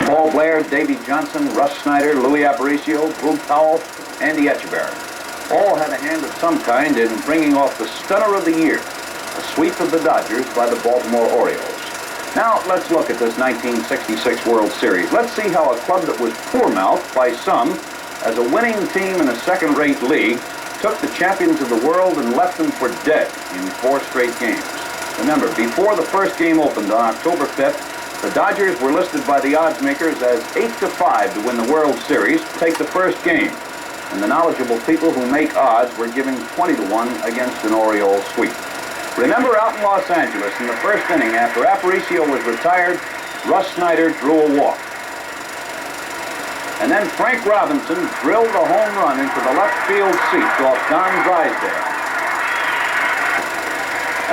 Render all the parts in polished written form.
Paul Blair, Davy Johnson, Russ Snyder, Louis Aparicio, Boog Powell, Andy Etchebarren. All had a hand of some kind in bringing off the stunner of the year, a sweep of the Dodgers by the Baltimore Orioles. Now, let's look at this 1966 World Series. Let's see how a club that was poor-mouthed by some as a winning team in a second-rate league took the champions of the world and left them for dead in 4 straight games. Remember, before the first game opened on October 5th, the Dodgers were listed by the odds makers as 8-5 to win the World Series, take the first game. And the knowledgeable people who make odds were giving 20-1 against an Orioles sweep. Remember, out in Los Angeles, in the first inning, after Aparicio was retired, Russ Snyder drew a walk. And then Frank Robinson drilled a home run into the left field seats off Don Drysdale.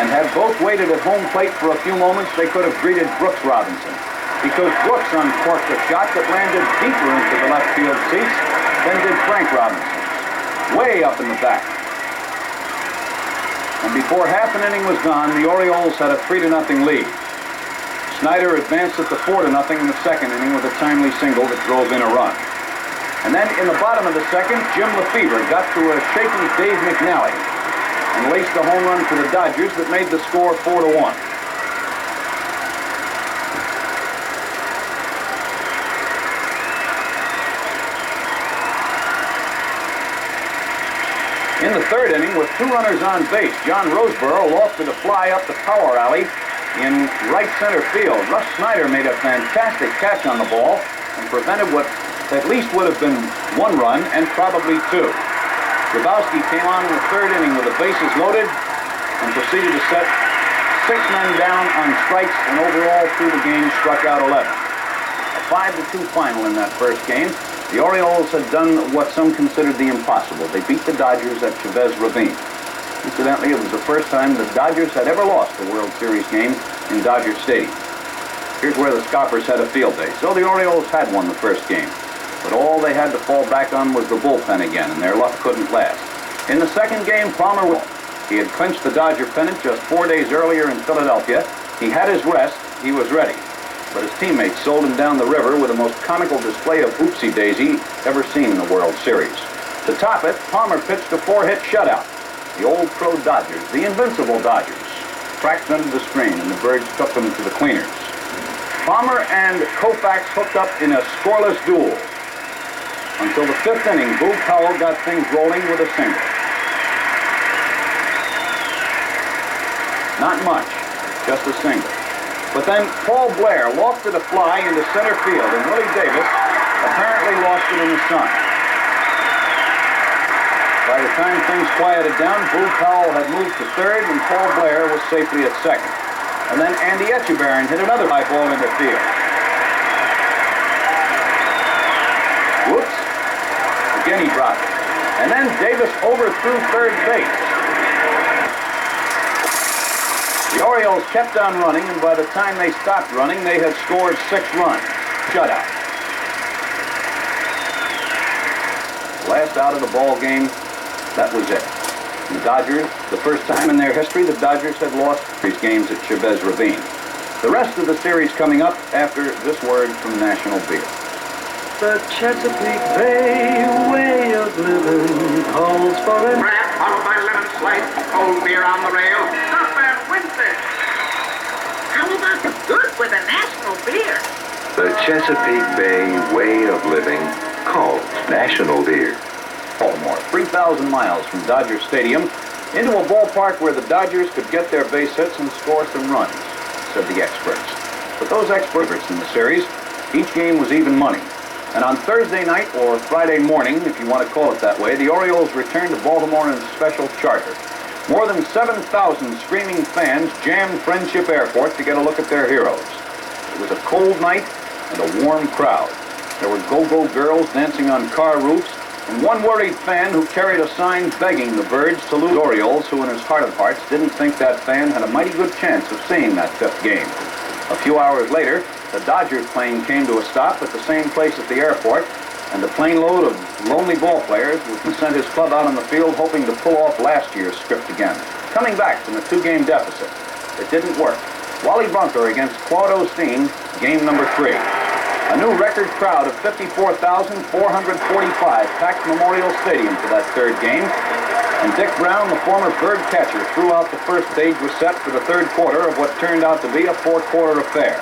And had both waited at home plate for a few moments, they could have greeted Brooks Robinson, because Brooks uncorked a shot that landed deeper into the left field seats than did Frank Robinson's, way up in the back. And before half an inning was gone, the Orioles had a 3-0 lead. Snyder advanced it to 4-0 in the second inning with a timely single that drove in a run. And then in the bottom of the second, Jim Lefebvre got to a shaky Dave McNally and laced a home run for the Dodgers that made the score 4-1. In the third inning, with 2 runners on base, John Roseboro lofted a fly up the power alley in right center field. Russ Snyder made a fantastic catch on the ball and prevented what at least would have been 1 run and probably 2. Grabowski came on in the third inning with the bases loaded and proceeded to set 6 men down on strikes, and overall through the game struck out 11. A 5-2 final in that first game. The Orioles had done what some considered the impossible. They beat the Dodgers at Chavez Ravine. Incidentally, it was the first time the Dodgers had ever lost a World Series game in Dodger Stadium. Here's where the Scoffers had a field day. So the Orioles had won the first game, but all they had to fall back on was the bullpen again, and their luck couldn't last. In the second game, Palmer won. He had clinched the Dodger pennant just 4 days earlier in Philadelphia. He had his rest. He was ready. But his teammates sold him down the river with the most comical display of oopsie-daisy ever seen in the World Series. To top it, Palmer pitched a 4-hit shutout. The old pro Dodgers, the invincible Dodgers, cracked under the screen, and the birds took them to the cleaners. Palmer and Koufax hooked up in a scoreless duel until the 5th inning. Boog Powell got things rolling with a single. Not much, just a single. But then Paul Blair lofted a fly into center field, and Willie Davis apparently lost it in the sun. By the time things quieted down, Boog Powell had moved to third, and Paul Blair was safely at second. And then Andy Etchebarren hit another high ball into field. Whoops. Again he dropped it. And then Davis overthrew third base. The Orioles kept on running, and by the time they stopped running, they had scored 6 runs. Shutout. Last out of the ball game, that was it. The Dodgers, the first time in their history, the Dodgers had lost these games at Chavez Ravine. The rest of the series coming up after this word from National Beer. The Chesapeake Bay way of living calls for an Brad, followed by lemon slice, cold beer on the rail, stop and winter. How about the good with a National Beer? The Chesapeake Bay way of living calls National Beer. Baltimore, 3,000 miles from Dodger Stadium, into a ballpark where the Dodgers could get their base hits and score some runs, said the experts. But those experts in the series, each game was even money. And on Thursday night, or Friday morning, if you want to call it that way, the Orioles returned to Baltimore in a special charter. More than 7,000 screaming fans jammed Friendship Airport to get a look at their heroes. It was a cold night and a warm crowd. There were go-go girls dancing on car roofs, and one worried fan who carried a sign begging the birds to lose Orioles, who in his heart of hearts didn't think that fan had a mighty good chance of seeing that 5th game. A few hours later, the Dodgers plane came to a stop at the same place at the airport, and the plane load of lonely ball players sent his club out on the field hoping to pull off last year's script again, coming back from a 2-game deficit. It didn't work. Wally Bunker against Claude Osteen, game number 3. A new record crowd of 54,445 packed Memorial Stadium for that third game. And Dick Brown, the former bird catcher, threw out the first stage was set for the third quarter of what turned out to be a four-quarter affair.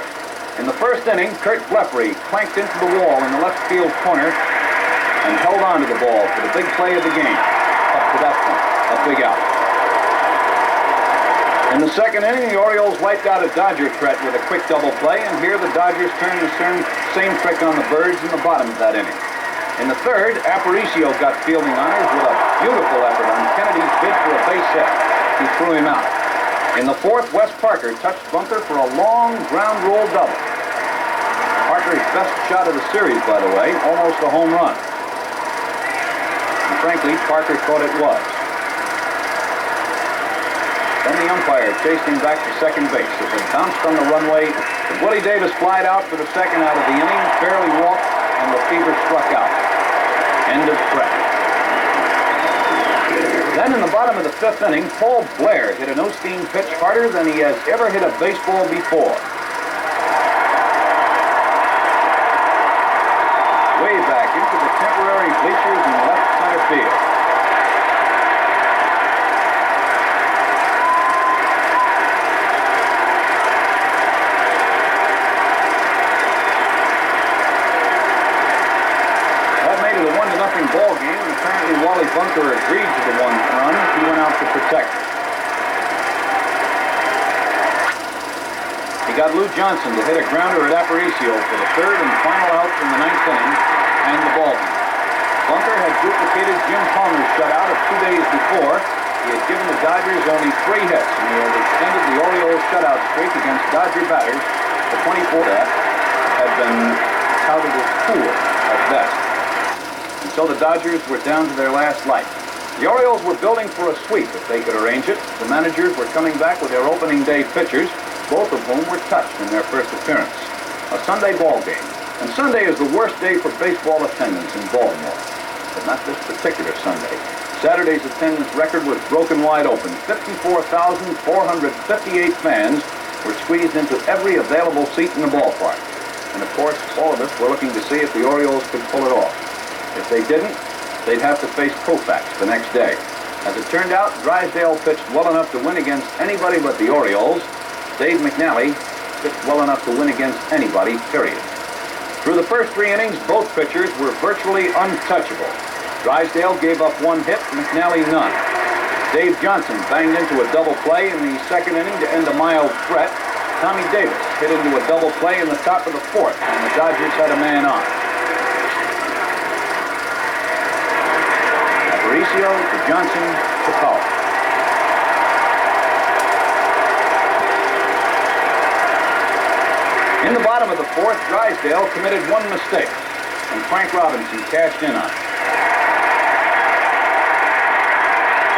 In the first inning, Kurt Blefary clanked into the wall in the left field corner and held on to the ball for the big play of the game. Up to that point, a big out. In the second inning, the Orioles wiped out a Dodger threat with a quick double play, and here the Dodgers turned the same trick on the Birds in the bottom of that inning. In the third, Aparicio got fielding honors with a beautiful effort on Kennedy's bid for a base hit. He threw him out. In the fourth, Wes Parker touched bunker for a long ground rule double. Parker's best shot of the series, by the way, almost a home run. And frankly, Parker thought it was. Then the umpire chased him back to second base. As it bounced on the runway, Willie Davis flied out for the second out of the inning, fairly walked, and Lefebvre struck out. End of threat. Then in the bottom of the fifth inning, Paul Blair hit an Osteen pitch harder than he has ever hit a baseball before. Way back into the temporary bleachers in left center field. Ball game, and apparently Wally Bunker agreed to the one run. He went out to protect it. He got Lou Johnson to hit a grounder at Aparicio for the third and final out in the ninth inning, and the ball game. Bunker had duplicated Jim Palmer's shutout of 2 days before. He had given the Dodgers only 3 hits, and he had extended the Orioles shutout streak against Dodger batters to 24. That had been touted as poor at best. And so the Dodgers were down to their last life. The Orioles were building for a sweep if they could arrange it. The managers were coming back with their opening day pitchers, both of whom were touched in their first appearance. A Sunday ball game. And Sunday is the worst day for baseball attendance in Baltimore. But not this particular Sunday. Saturday's attendance record was broken wide open. 54,458 fans were squeezed into every available seat in the ballpark. And of course, all of us were looking to see if the Orioles could pull it off. If they didn't, they'd have to face Koufax the next day. As it turned out, Drysdale pitched well enough to win against anybody but the Orioles. Dave McNally pitched well enough to win against anybody, period. Through the first 3 innings, both pitchers were virtually untouchable. Drysdale gave up 1 hit, McNally none. Dave Johnson banged into a double play in the second inning to end a mild threat. Tommy Davis hit into a double play in the top of the fourth, and the Dodgers had a man on. Aparicio to Johnson to Powell. In the bottom of the fourth, Drysdale committed 1 mistake, and Frank Robinson cashed in on it.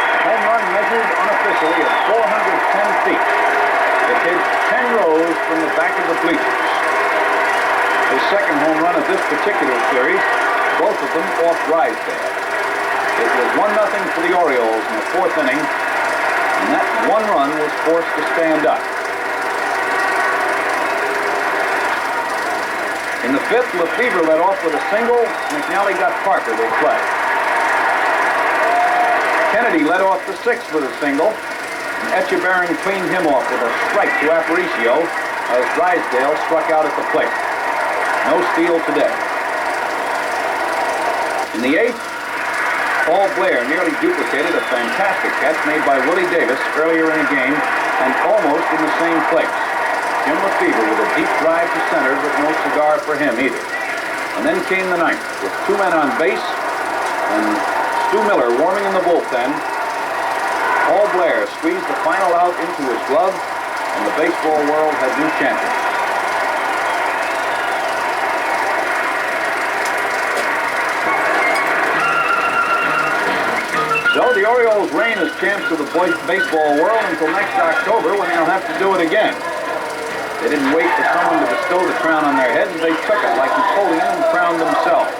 The home run measured unofficially at 410 feet. It hit 10 rows from the back of the bleachers. His second home run of this particular series, both of them off Drysdale. It was 1-0 for the Orioles in the fourth inning, and that 1 run was forced to stand up. In the fifth, Lefebvre led off with a single. McNally got Parker to play. Kennedy led off the sixth with a single, and Echeverren cleaned him off with a strike to Aparicio as Drysdale struck out at the plate. No steal today. In the eighth, Paul Blair nearly duplicated a fantastic catch made by Willie Davis earlier in the game, and almost in the same place. Jim Lefebvre with a deep drive to center, but no cigar for him either. And then came the ninth, with 2 men on base, and Stu Miller warming in the bullpen. Paul Blair squeezed the final out into his glove, and the baseball world had new champions. So the Orioles reign as champs of the baseball world until next October, when they'll have to do it again. They didn't wait for someone to bestow the crown on their heads. They took it like Napoleon and crowned themselves.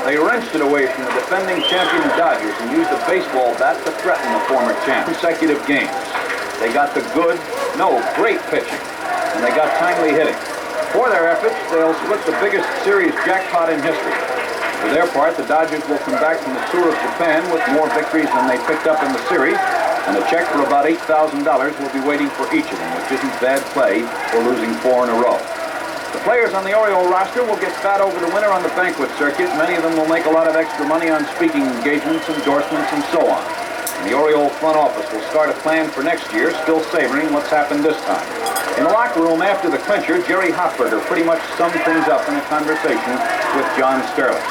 They wrenched it away from the defending champion Dodgers and used a baseball bat to threaten the former champ. Consecutive games. They got the great pitching, and they got timely hitting. For their efforts, they'll split the biggest series jackpot in history. For their part, the Dodgers will come back from the tour of Japan with more victories than they picked up in the series, and a check for about $8,000 will be waiting for each of them, which isn't bad play for losing 4 in a row. The players on the Oriole roster will get fat over the winter on the banquet circuit. Many of them will make a lot of extra money on speaking engagements, endorsements, and so on. And the Oriole front office will start a plan for next year, still savoring what's happened this time. In the locker room after the clincher, Jerry Hofberger pretty much summed things up in a conversation with John Sterling.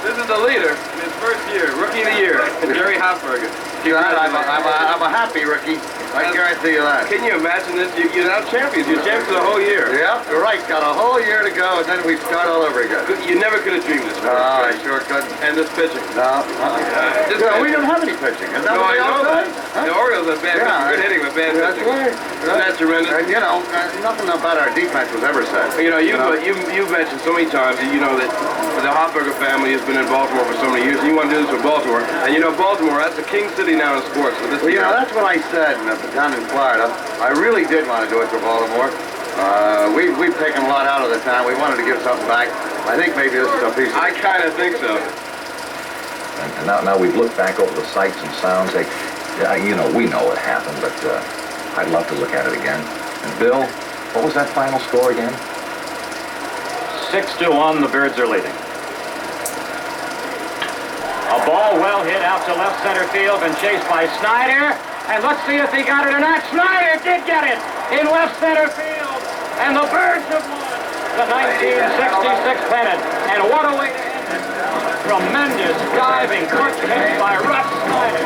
This is the leader in his first year, Rookie of the Year, Jerry Hofberger. I'm a happy rookie. I guarantee you that. Can you imagine this? You're now champions. You're champions for the whole year. Yeah, you're right. Got a whole year to go, and then we start all over again. You never could have dreamed this. No, I sure couldn't. And this pitching. No. We don't have any pitching. Is that No, what I they all know that. say? The Orioles are bad pitching, good hitting, but bad That's pitching. right. Isn't that tremendous? And, you know, nothing about our defense was ever said. You know, you've mentioned so many times that you know that the Hofberger family has been in Baltimore for so many years, and you want to do this with Baltimore. And you know, Baltimore, that's a king city now in sports. So this Well, you know, that's what I said down in Florida. I really did want to do it for Baltimore. We've taken a lot out of the town. We wanted to give something back. I think maybe this is a piece of it. I kind of think so. And now we've looked back over the sights and sounds. You know, we know what happened, but I'd love to look at it again. And Bill, what was that final score again? 6-1, the Birds are leading. A ball well hit out to left center field and chased by Snyder. And let's see if he got it or not. Snyder did get it in left center field. And the Birds have won the 1966 pennant. And what a way to end it. Tremendous diving quick hit by Russ Snyder.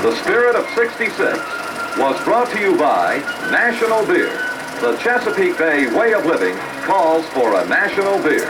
The Spirit of '66 was brought to you by National Beer. The Chesapeake Bay way of living calls for a national beer.